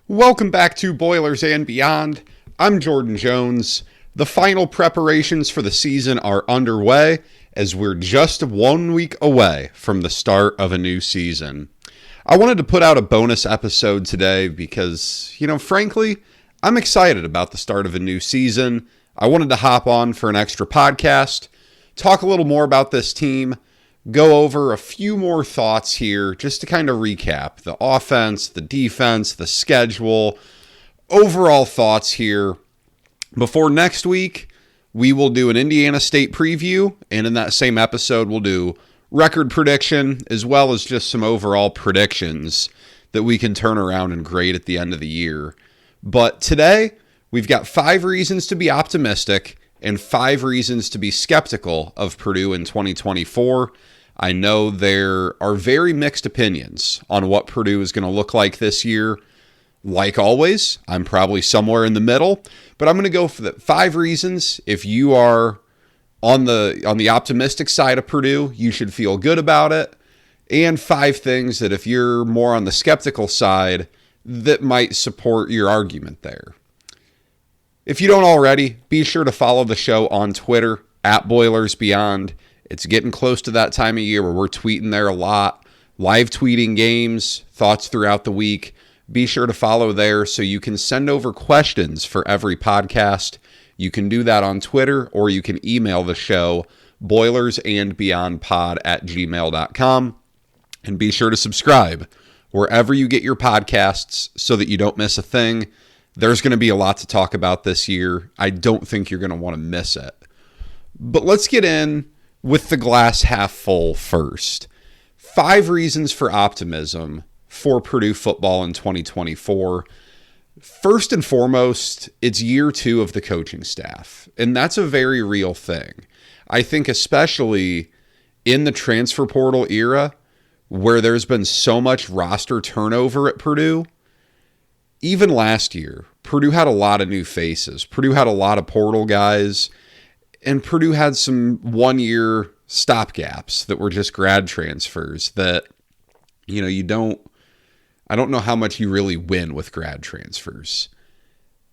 Welcome back to Boilers and Beyond. I'm Jordan Jones. The final preparations for the season are underway as we're just 1 week away from the start of a new season. I wanted to put out a bonus episode today because, frankly, I'm excited about the start of a new season. I wanted to hop on for an extra podcast, talk a little more about this team, go over a few more thoughts here just to kind of recap the offense, the defense, the schedule, overall thoughts here. Before next week, we will do an Indiana State preview, and in that same episode, we'll do record prediction as well as just some overall predictions that we can turn around and grade at the end of the year. But today, we've got 5 reasons to be optimistic and 5 reasons to be skeptical of Purdue in 2024. I know there are very mixed opinions on what Purdue is going to look like this year. Like always, I'm probably somewhere in the middle, but I'm going to go for the 5 reasons. If you are on the optimistic side of Purdue, you should feel good about it, and 5 things that if you're more on the skeptical side, that might support your argument there. If you don't already, be sure to follow the show on Twitter @BoilersBeyond. It's getting close to that time of year where we're tweeting there a lot, live tweeting games, thoughts throughout the week. Be sure to follow there so you can send over questions for every podcast. You can do that on Twitter, or you can email the show, boilersandbeyondpod@gmail.com. And be sure to subscribe wherever you get your podcasts so that you don't miss a thing. There's going to be a lot to talk about this year. I don't think you're going to want to miss it. But let's get in with the glass half full first. 5 reasons for optimism for Purdue football in 2024. First and foremost, it's year 2 of the coaching staff, and that's a very real thing. I think especially in the transfer portal era where there's been so much roster turnover at Purdue. Even last year, Purdue had a lot of new faces. Purdue had a lot of portal guys. And Purdue had some 1-year stopgaps that were just grad transfers that, I don't know how much you really win with grad transfers.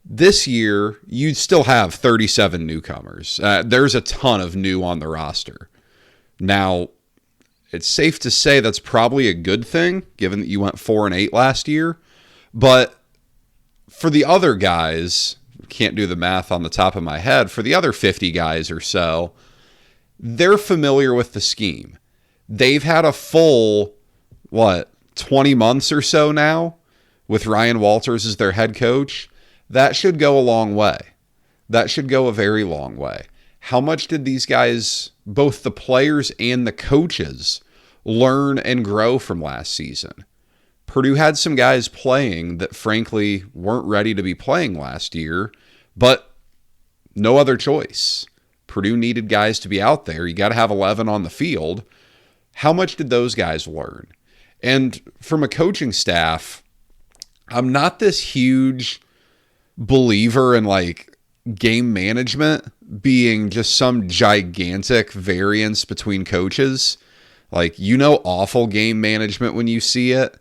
This year, you'd still have 37 newcomers. There's a ton of new on the roster. Now, it's safe to say that's probably a good thing, given that you went 4-8 last year. But for the other guys, can't do the math on the top of my head, for the other 50 guys or so, they're familiar with the scheme. They've had a full, 20 months or so now with Ryan Walters as their head coach. That should go a long way. That should go a very long way. How much did these guys, both the players and the coaches, learn and grow from last season? Purdue had some guys playing that frankly weren't ready to be playing last year, but no other choice. Purdue needed guys to be out there. You got to have 11 on the field. How much did those guys learn? And from a coaching staff, I'm not this huge believer in game management being just some gigantic variance between coaches. Awful game management when you see it.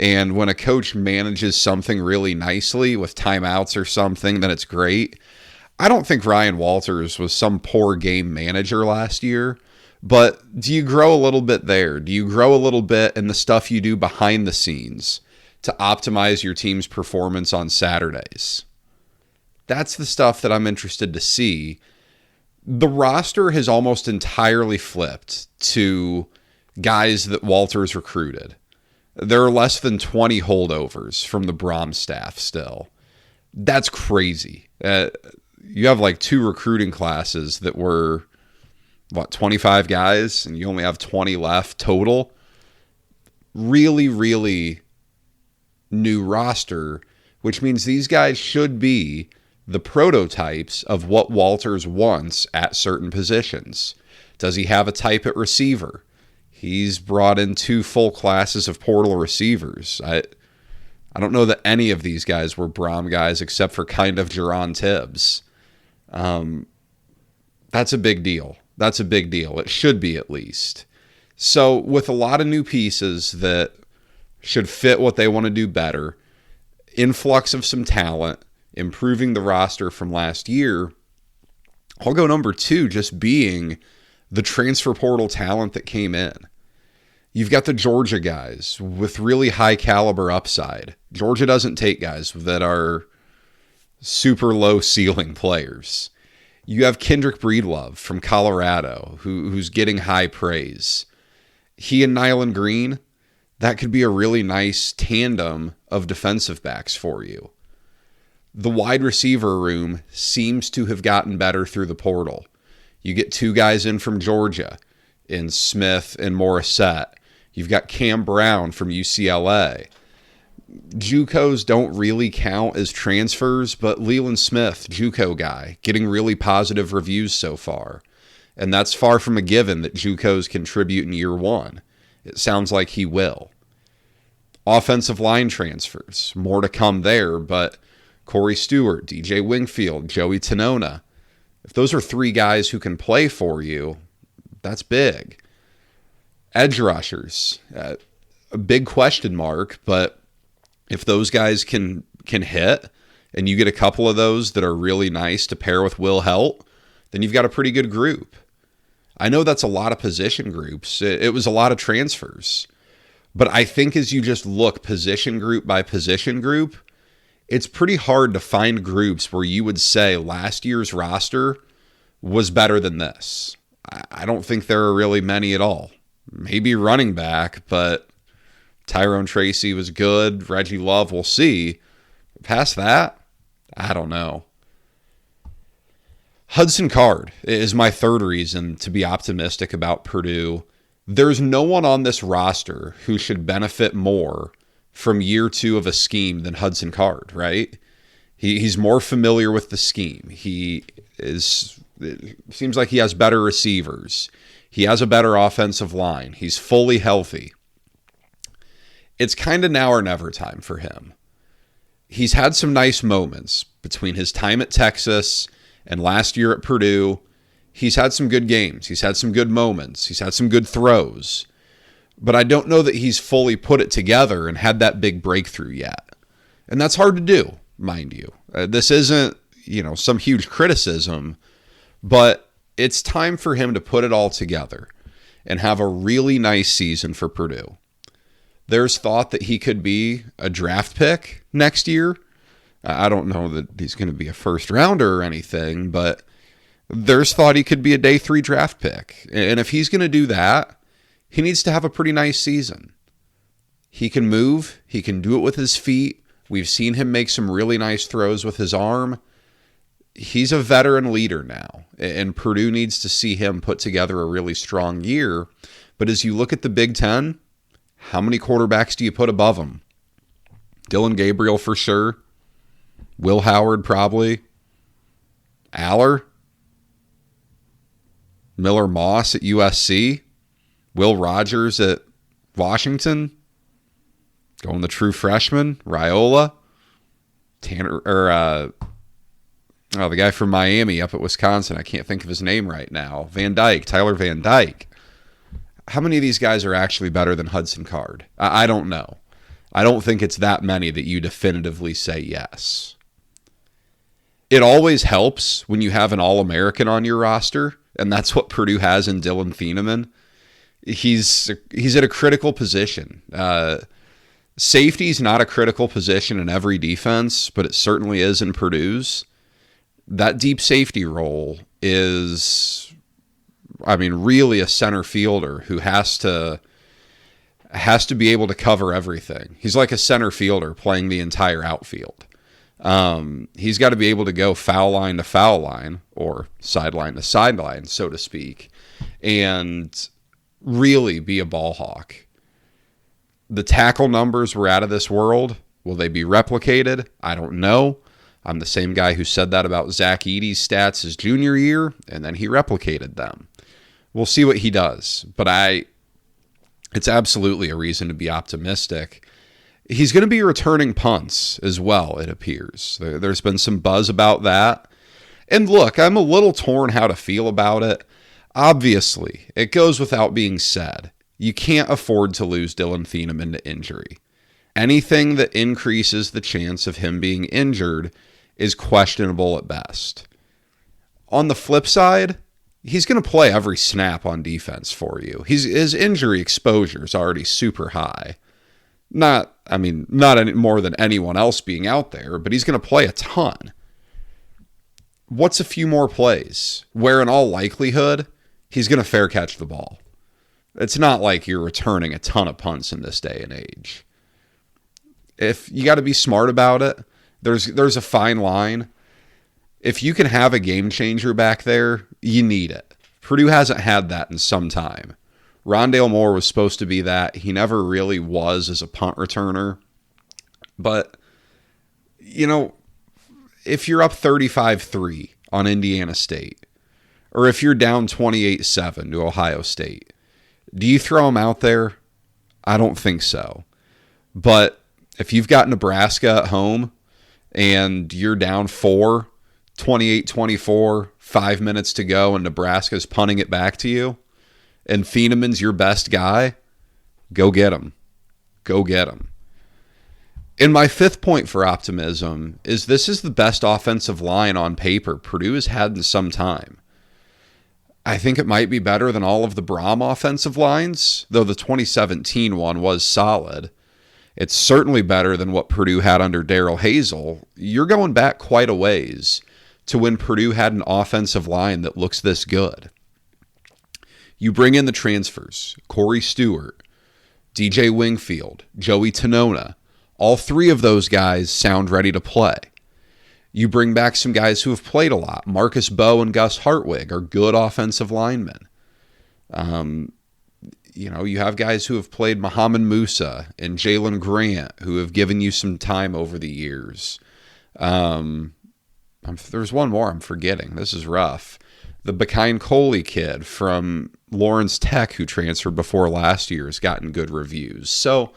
And when a coach manages something really nicely with timeouts or something, then it's great. I don't think Ryan Walters was some poor game manager last year, but do you grow a little bit there? Do you grow a little bit in the stuff you do behind the scenes to optimize your team's performance on Saturdays? That's the stuff that I'm interested to see. The roster has almost entirely flipped to guys that Walters recruited. There are less than 20 holdovers from the Brom staff still. That's crazy. You have 2 recruiting classes that were, 25 guys, and you only have 20 left total. Really, really new roster, which means these guys should be the prototypes of what Walters wants at certain positions. Does he have a type at receiver? He's brought in 2 full classes of portal receivers. I don't know that any of these guys were Brom guys except for kind of Jerron Tibbs. That's a big deal. That's a big deal. It should be at least. So with a lot of new pieces that should fit what they want to do better, influx of some talent, improving the roster from last year. I'll go number 2, just being the transfer portal talent that came in. You've got the Georgia guys with really high caliber upside. Georgia doesn't take guys that are super low ceiling players. You have Kendrick Breedlove from Colorado, who's getting high praise. He and Nyland Green, that could be a really nice tandem of defensive backs for you. The wide receiver room seems to have gotten better through the portal. You get 2 guys in from Georgia, in Smith and Morissette. You've got Cam Brown from UCLA. JUCOs don't really count as transfers, but Leland Smith, JUCO guy, getting really positive reviews so far. And that's far from a given that JUCOs contribute in year 1. It sounds like he will. Offensive line transfers, more to come there, but Corey Stewart, DJ Wingfield, Joey Tenona, if those are 3 guys who can play for you, that's big. Edge rushers, a big question mark, but if those guys can hit, and you get a couple of those that are really nice to pair with Will Helt, then you've got a pretty good group. I know that's a lot of position groups. It was a lot of transfers. But I think as you just look position group by position group, it's pretty hard to find groups where you would say last year's roster was better than this. I don't think there are really many at all. Maybe running back, but Tyrone Tracy was good. Reggie Love, we'll see. Past that, I don't know. Hudson Card is my 3rd reason to be optimistic about Purdue. There's no one on this roster who should benefit more from year 2 of a scheme than Hudson Card, right? He's more familiar with the scheme. It seems like he has better receivers. He has a better offensive line. He's fully healthy. It's kind of now or never time for him. He's had some nice moments between his time at Texas and last year at Purdue. He's had some good games. He's had some good moments. He's had some good throws. But I don't know that he's fully put it together and had that big breakthrough yet. And that's hard to do, mind you. This isn't, some huge criticism, but it's time for him to put it all together and have a really nice season for Purdue. There's thought that he could be a draft pick next year. I don't know that he's going to be a first rounder or anything, but there's thought he could be a day 3 draft pick. And if he's going to do that, he needs to have a pretty nice season. He can move. He can do it with his feet. We've seen him make some really nice throws with his arm. He's a veteran leader now, and Purdue needs to see him put together a really strong year. But as you look at the Big Ten, how many quarterbacks do you put above him? Dylan Gabriel for sure. Will Howard probably. Aller. Miller Moss at USC. Will Rogers at Washington. Going the true freshman. Raiola. The guy from Miami up at Wisconsin. I can't think of his name right now. Van Dyke. Tyler Van Dyke. How many of these guys are actually better than Hudson Card? I don't know. I don't think it's that many that you definitively say yes. It always helps when you have an All-American on your roster, and that's what Purdue has in Dylan Thieneman. He's at a critical position. Safety's not a critical position in every defense, but it certainly is in Purdue's. That deep safety role is, really a center fielder who has to be able to cover everything. He's like a center fielder playing the entire outfield. He's got to be able to go foul line to foul line, or sideline to sideline, so to speak, and really be a ball hawk. The tackle numbers were out of this world. Will they be replicated? I don't know. I'm the same guy who said that about Zach Edey's stats his junior year, and then he replicated them. We'll see what he does, but it's absolutely a reason to be optimistic. He's going to be returning punts as well, it appears. There's been some buzz about that. And look, I'm a little torn how to feel about it. Obviously, it goes without being said. You can't afford to lose Dylan Thieneman to injury. Anything that increases the chance of him being injured is questionable at best. On the flip side, he's going to play every snap on defense for you. His injury exposure is already super high. Not any more than anyone else being out there, but he's going to play a ton. What's a few more plays where in all likelihood, he's going to fair catch the ball? It's not like you're returning a ton of punts in this day and age. If you got to be smart about it, there's a fine line. If you can have a game changer back there, you need it. Purdue hasn't had that in some time. Rondale Moore was supposed to be that. He never really was as a punt returner. But, if you're up 35-3 on Indiana State, or if you're down 28-7 to Ohio State, do you throw him out there? I don't think so. But if you've got Nebraska at home and you're down 28-24, 5 minutes to go, and Nebraska's punting it back to you, and Feeneman's your best guy, go get him. Go get him. And my fifth point for optimism is this is the best offensive line on paper Purdue has had in some time. I think it might be better than all of the Braum offensive lines, though the 2017 one was solid. It's certainly better than what Purdue had under Darrell Hazel. You're going back quite a ways to when Purdue had an offensive line that looks this good. You bring in the transfers, Corey Stewart, DJ Wingfield, Joey Tenona. All three of those guys sound ready to play. You bring back some guys who have played a lot. Marcus Bowe and Gus Hartwig are good offensive linemen. You have guys who have played Muhammad Musa and Jalen Grant who have given you some time over the years. There's one more I'm forgetting. This is rough. The Bakine Coley kid from Lawrence Tech who transferred before last year has gotten good reviews. So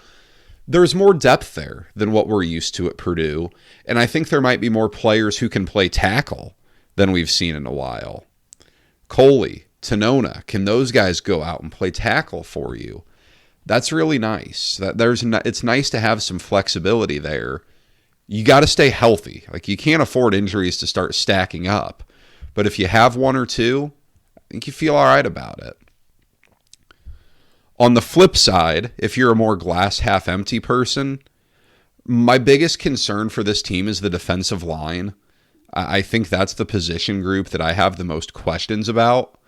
there's more depth there than what we're used to at Purdue. And I think there might be more players who can play tackle than we've seen in a while. Coley, Tenona, can those guys go out and play tackle for you? That's really nice. It's nice to have some flexibility there. You got to stay healthy. Like, you can't afford injuries to start stacking up. But if you have one or two, I think you feel all right about it. On the flip side, if you're a more glass half empty person, my biggest concern for this team is the defensive line. I think that's the position group that I have the most questions about.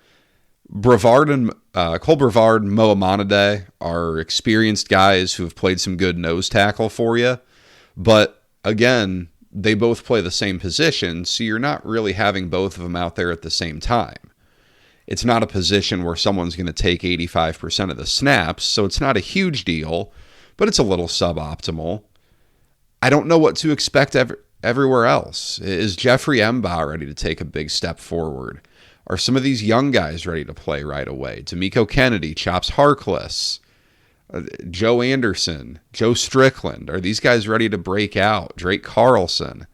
Cole Brevard and Mo Amanade are experienced guys who have played some good nose tackle for you. But again, they both play the same position, so you're not really having both of them out there at the same time. It's not a position where someone's going to take 85% of the snaps, so it's not a huge deal, but it's a little suboptimal. I don't know what to expect everywhere else. Is Jeffrey Emba ready to take a big step forward? Are some of these young guys ready to play right away? D'Amico Kennedy, Chops Harkless, Joe Anderson, Joe Strickland. Are these guys ready to break out? Drake Carlson.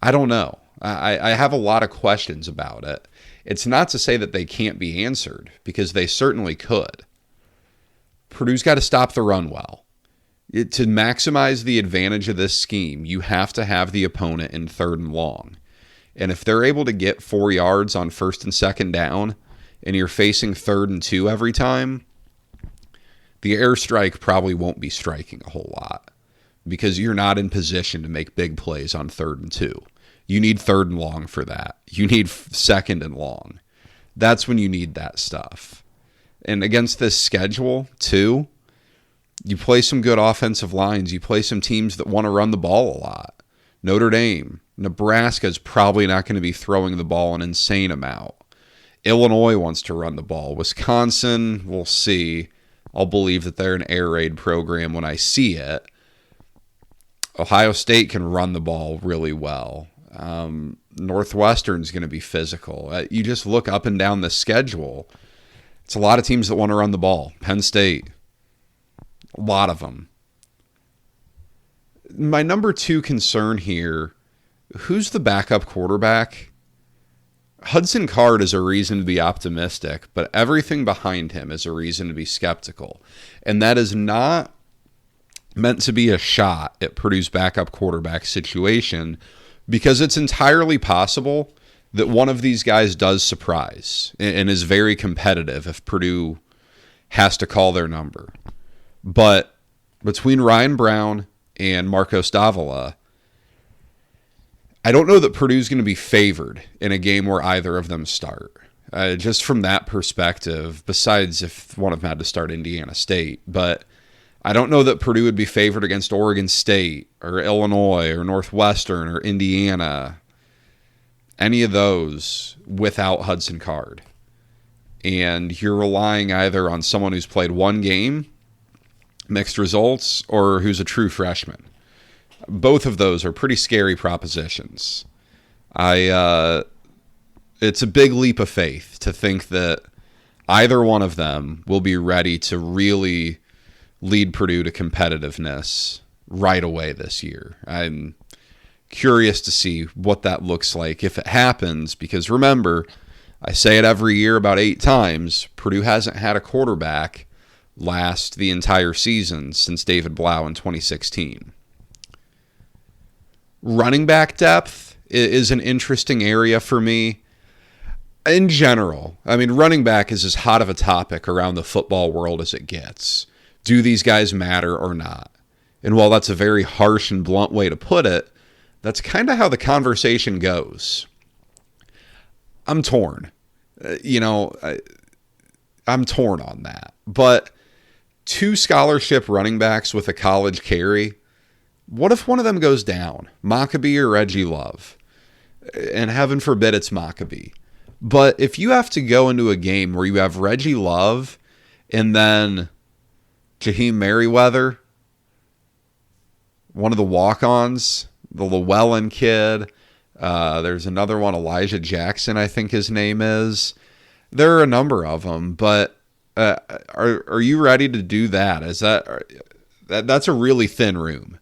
I don't know. I have a lot of questions about it. It's not to say that they can't be answered, because they certainly could. Purdue's got to stop the run well. To maximize the advantage of this scheme, you have to have the opponent in third and long. And if they're able to get 4 yards on first and second down, and you're facing 3rd and 2 every time, the airstrike probably won't be striking a whole lot, because you're not in position to make big plays on 3rd and 2. You need 3rd and long for that. You need 2nd and long. That's when you need that stuff. And against this schedule, too, you play some good offensive lines. You play some teams that want to run the ball a lot. Notre Dame, Nebraska is probably not going to be throwing the ball an insane amount. Illinois wants to run the ball. Wisconsin, we'll see. I'll believe that they're an air raid program when I see it. Ohio State can run the ball really well. Northwestern's going to be physical. You just look up and down the schedule. It's a lot of teams that want to run the ball. Penn State, a lot of them. My number 2 concern here, who's the backup quarterback? Hudson Card is a reason to be optimistic, but everything behind him is a reason to be skeptical. And that is not meant to be a shot at Purdue's backup quarterback situation, because it's entirely possible that one of these guys does surprise and is very competitive if Purdue has to call their number. But between Ryan Brown and Marcos Davila, I don't know that Purdue's going to be favored in a game where either of them start. Just from that perspective, besides if one of them had to start Indiana State. But I don't know that Purdue would be favored against Oregon State or Illinois or Northwestern or Indiana, any of those, without Hudson Card. And you're relying either on someone who's played one game, mixed results, or who's a true freshman. Both of those are pretty scary propositions. It's a big leap of faith to think that either one of them will be ready to really lead Purdue to competitiveness right away this year. I'm curious to see what that looks like if it happens, because remember, I say it every year about 8 times, Purdue hasn't had a quarterback last the entire season since David Blau in 2016. Running back depth is an interesting area for me. In general, I mean, running back is as hot of a topic around the football world as it gets. Do these guys matter or not? And while that's a very harsh and blunt way to put it, that's kind of how the conversation goes. I'm torn. I'm torn on that. But 2 scholarship running backs with a college carry, what if one of them goes down? Maccabee or Reggie Love? And heaven forbid it's Maccabee. But if you have to go into a game where you have Reggie Love and then Jaheim Merriweather, one of the walk-ons, the Llewellyn kid, there's another one, Elijah Jackson, I think his name is. There are a number of them, but are you ready to do that? That's a really thin room.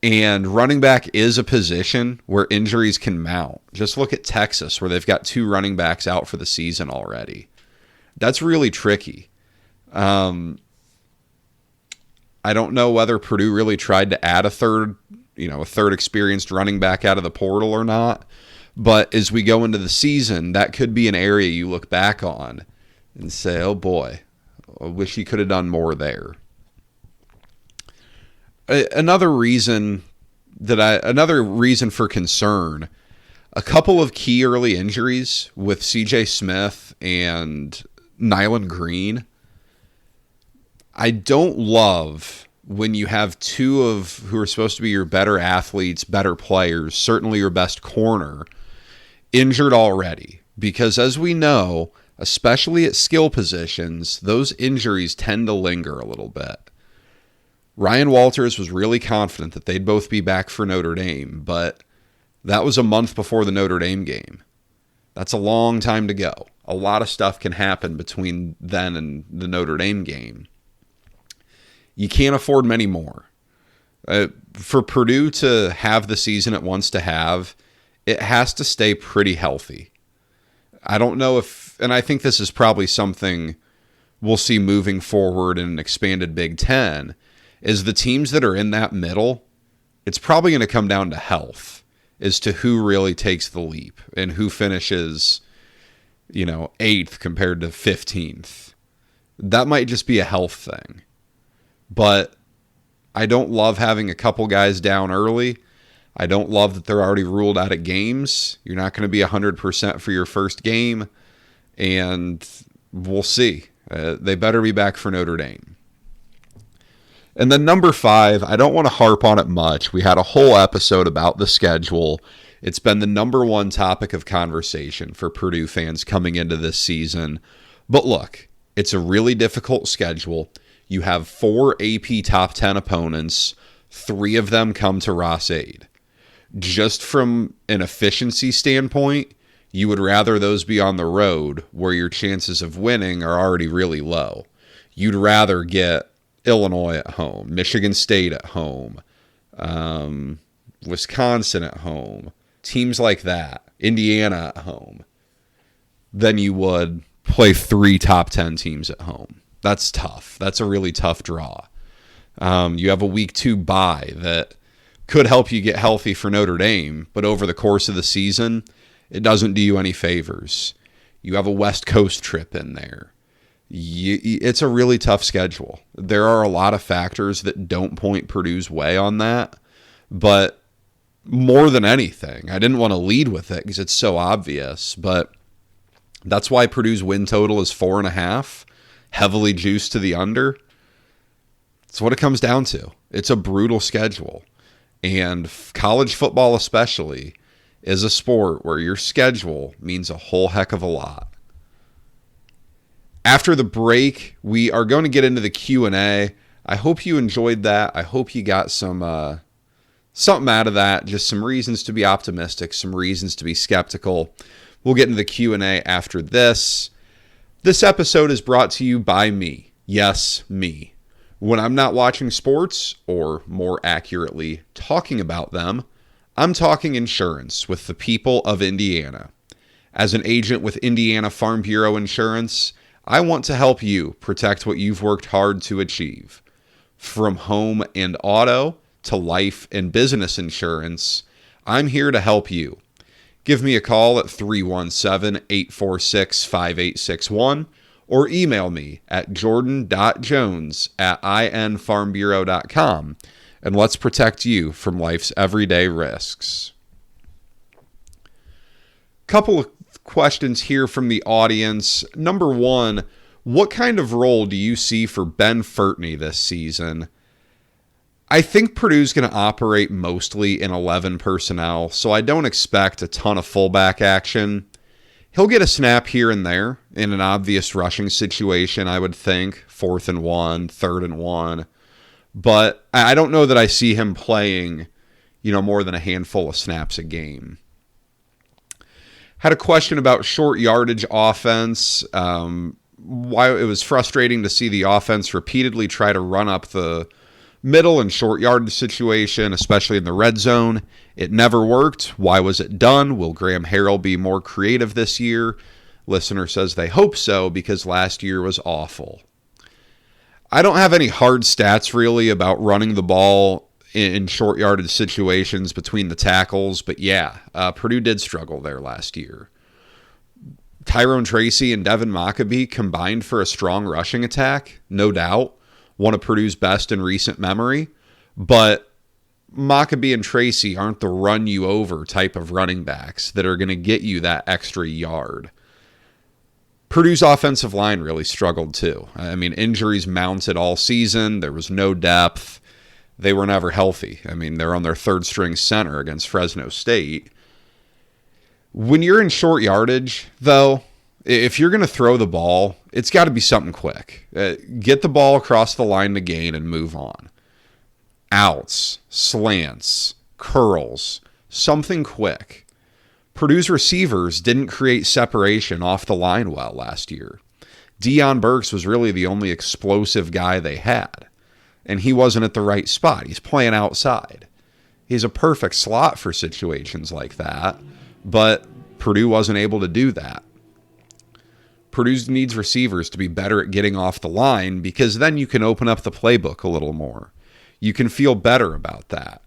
And running back is a position where injuries can mount. Just look at Texas, where they've got 2 running backs out for the season already. That's really tricky. I don't know whether Purdue really tried to add a third experienced running back out of the portal or not. But as we go into the season, that could be an area you look back on and say, oh boy, I wish he could have done more there. Another reason for concern, a couple of key early injuries with CJ Smith and Nyland Green. I don't love when you have 2 of who are supposed to be your better athletes, better players, certainly your best corner, injured already. Because as we know, especially at skill positions, those injuries tend to linger a little bit. Ryan Walters was really confident that they'd both be back for Notre Dame, but that was a month before the Notre Dame game. That's a long time to go. A lot of stuff can happen between then and the Notre Dame game. You can't afford many more. For Purdue to have the season it wants to have, it has to stay pretty healthy. I don't know if, and I think this is probably something we'll see moving forward in an expanded Big Ten, is the teams that are in that middle, it's probably going to come down to health as to who really takes the leap and who finishes, 8th compared to 15th. That might just be a health thing. But I don't love having a couple guys down early. I don't love that they're already ruled out of games. You're not going to be 100% for your first game. And we'll see. They better be back for Notre Dame. And then number 5, I don't want to harp on it much. We had a whole episode about the schedule. It's been the number 1 topic of conversation for Purdue fans coming into this season. But look, it's a really difficult schedule. You have 4 AP top 10 opponents. 3 of them come to Ross-Ade. Just from an efficiency standpoint, you would rather those be on the road where your chances of winning are already really low. You'd rather get Illinois at home, Michigan State at home, Wisconsin at home, teams like that, Indiana at home, than you would play 3 top 10 teams at home. That's tough. That's a really tough draw. You have a week 2 bye that could help you get healthy for Notre Dame, but over the course of the season, it doesn't do you any favors. You have a West Coast trip in there. It's a really tough schedule. There are a lot of factors that don't point Purdue's way on that, but more than anything, I didn't want to lead with it because it's so obvious, but that's why Purdue's win total is 4.5, heavily juiced to the under. It's what it comes down to. It's a brutal schedule, and college football especially is a sport where your schedule means a whole heck of a lot. After the break, we are going to get into the Q&A. I hope you enjoyed that. I hope you got some something out of that, just some reasons to be optimistic, some reasons to be skeptical. We'll get into the Q&A after this. This episode is brought to you by me. Yes, me. When I'm not watching sports, or more accurately, talking about them, I'm talking insurance with the people of Indiana. As an agent with Indiana Farm Bureau Insurance, I want to help you protect what you've worked hard to achieve. From home and auto to life and business insurance, I'm here to help you. Give me a call at 317-846-5861 or email me at jordan.jones@infarmbureau.com, and let's protect you from life's everyday risks. Couple of questions here from the audience. Number one, what kind of role do you see for Ben Furtney this season? I think Purdue's going to operate mostly in 11 personnel, so I don't expect a ton of fullback action. He'll get a snap here and there in an obvious rushing situation, I would think, 4th and 1, 3rd and 1. But I don't know that I see him playing, more than a handful of snaps a game. Had a question about short yardage offense. Why it was frustrating to see the offense repeatedly try to run up the middle and short yardage situation, especially in the red zone. It never worked. Why was it done? Will Graham Harrell be more creative this year? Listener says they hope so because last year was awful. I don't have any hard stats really about running the ball in short yardage situations between the tackles, but Purdue did struggle there last year. Tyrone Tracy and Devin Maccabee combined for a strong rushing attack, no doubt. One of Purdue's best in recent memory, but Maccabee and Tracy aren't the run you over type of running backs that are going to get you that extra yard. Purdue's offensive line really struggled too. I mean, injuries mounted all season. There was no depth. They were never healthy. I mean, they're on their 3rd string center against Fresno State. When you're in short yardage, though, if you're going to throw the ball, it's got to be something quick. Get the ball across the line to gain and move on. Outs, slants, curls, something quick. Purdue's receivers didn't create separation off the line well last year. Deion Burks was really the only explosive guy they had, and he wasn't at the right spot. He's playing outside. He's a perfect slot for situations like that, but Purdue wasn't able to do that. Purdue needs receivers to be better at getting off the line because then you can open up the playbook a little more. You can feel better about that.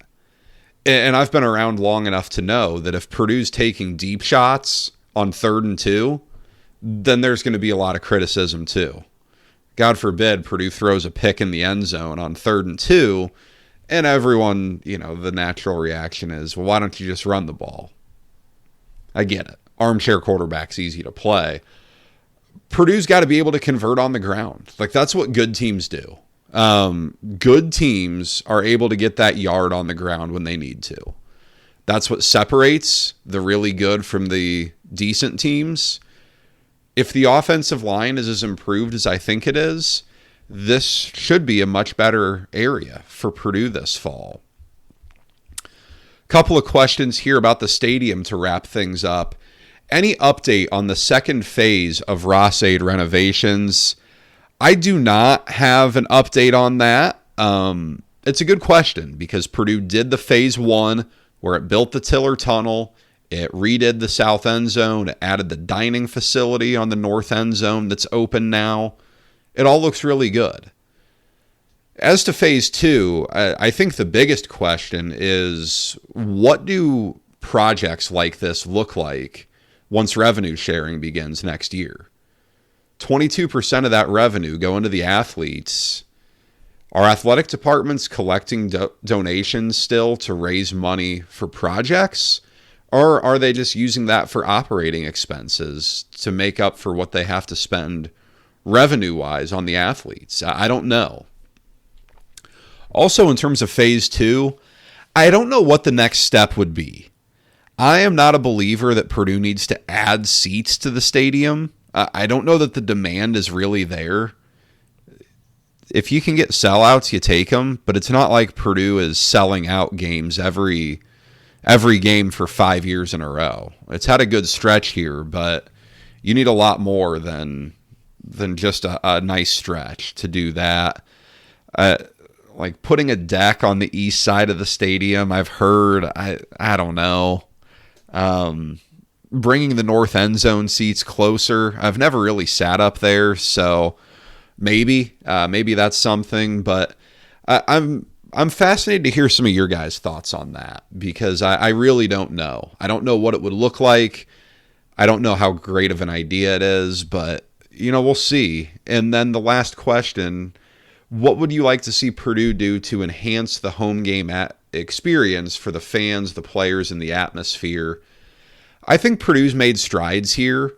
And I've been around long enough to know that if Purdue's taking deep shots on 3rd and 2, then there's going to be a lot of criticism too. God forbid Purdue throws a pick in the end zone on 3rd and 2, and everyone, the natural reaction is, well, why don't you just run the ball? I get it. Armchair quarterback's easy to play. Purdue's got to be able to convert on the ground. Like, that's what good teams do. Good teams are able to get that yard on the ground when they need to. That's what separates the really good from the decent teams. If the offensive line is as improved as I think it is, this should be a much better area for Purdue this fall. Couple of questions here about the stadium to wrap things up. Any update on the second phase of Ross-Ade renovations? I do not have an update on that. It's a good question because Purdue did the phase 1 where it built the Tiller Tunnel. It redid the south end zone. It added the dining facility on the north end zone that's open now. It all looks really good. As to phase two, I think the biggest question is, what do projects like this look like once revenue sharing begins next year? 22% of that revenue going to the athletes. Are athletic departments collecting donations still to raise money for projects? Or are they just using that for operating expenses to make up for what they have to spend revenue-wise on the athletes? I don't know. Also, in terms of phase two, I don't know what the next step would be. I am not a believer that Purdue needs to add seats to the stadium. I don't know that the demand is really there. If you can get sellouts, you take them, but it's not like Purdue is selling out games every game for 5 years in a row. It's had a good stretch here, but you need a lot more than just a nice stretch to do that. Like putting a deck on the east side of the stadium, I've heard, I don't know. Bringing the north end zone seats closer. I've never really sat up there, so maybe that's something. But I'm fascinated to hear some of your guys' thoughts on that, because I really don't know. I don't know what it would look like. I don't know how great of an idea it is, but we'll see. And then the last question: what would you like to see Purdue do to enhance the home game experience for the fans, the players, and the atmosphere? I think Purdue's made strides here.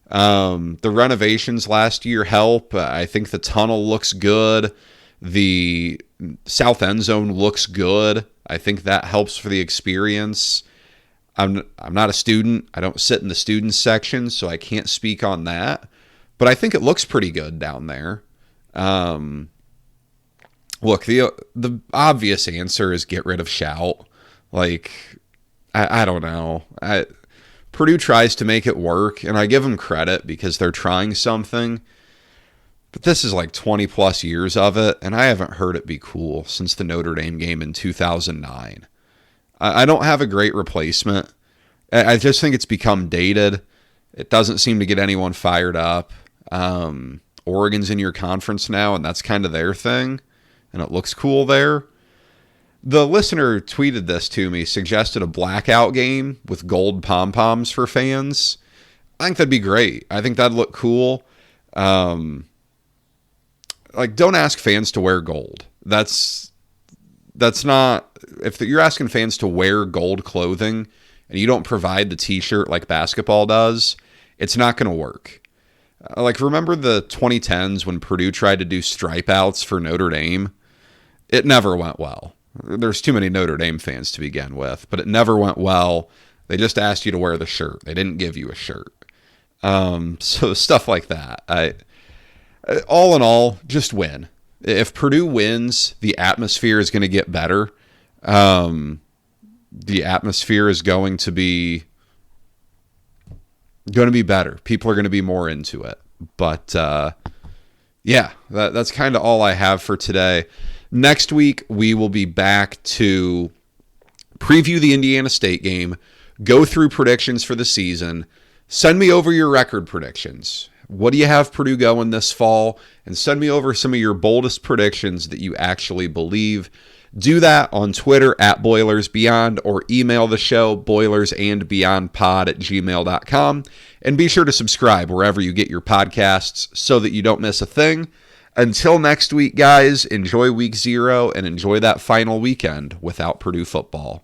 The renovations last year help. I think the tunnel looks good. The south end zone looks good. I think that helps for the experience. I'm not a student. I don't sit in the student section, so I can't speak on that. But I think it looks pretty good down there. Look, the obvious answer is get rid of Shout. Like, I don't know. Purdue tries to make it work, and I give them credit because they're trying something. But this is like 20 plus years of it, and I haven't heard it be cool since the Notre Dame game in 2009. I don't have a great replacement. I just think it's become dated. It doesn't seem to get anyone fired up. Oregon's in your conference now, and that's kind of their thing, and it looks cool there. The listener tweeted this to me, suggested a blackout game with gold pom-poms for fans. I think that'd be great. I think that'd look cool. Don't ask fans to wear gold. That's not, if you're asking fans to wear gold clothing and you don't provide the t-shirt like basketball does, it's not going to work. Remember the 2010s when Purdue tried to do stripe outs for Notre Dame? It never went well. There's too many Notre Dame fans to begin with, but it never went well. They just asked you to wear the shirt. They didn't give you a shirt. So stuff like that. All in all, just win. If Purdue wins, the atmosphere is going to get better. The atmosphere is going to be better. People are going to be more into it. But that's kind of all I have for today. Next week, we will be back to preview the Indiana State game, go through predictions for the season. Send me over your record predictions. What do you have Purdue going this fall? And send me over some of your boldest predictions that you actually believe. Do that on Twitter @BoilersBeyond or email the show boilersandbeyondpod@gmail.com. And be sure to subscribe wherever you get your podcasts so that you don't miss a thing. Until next week, guys, enjoy week 0 and enjoy that final weekend without Purdue football.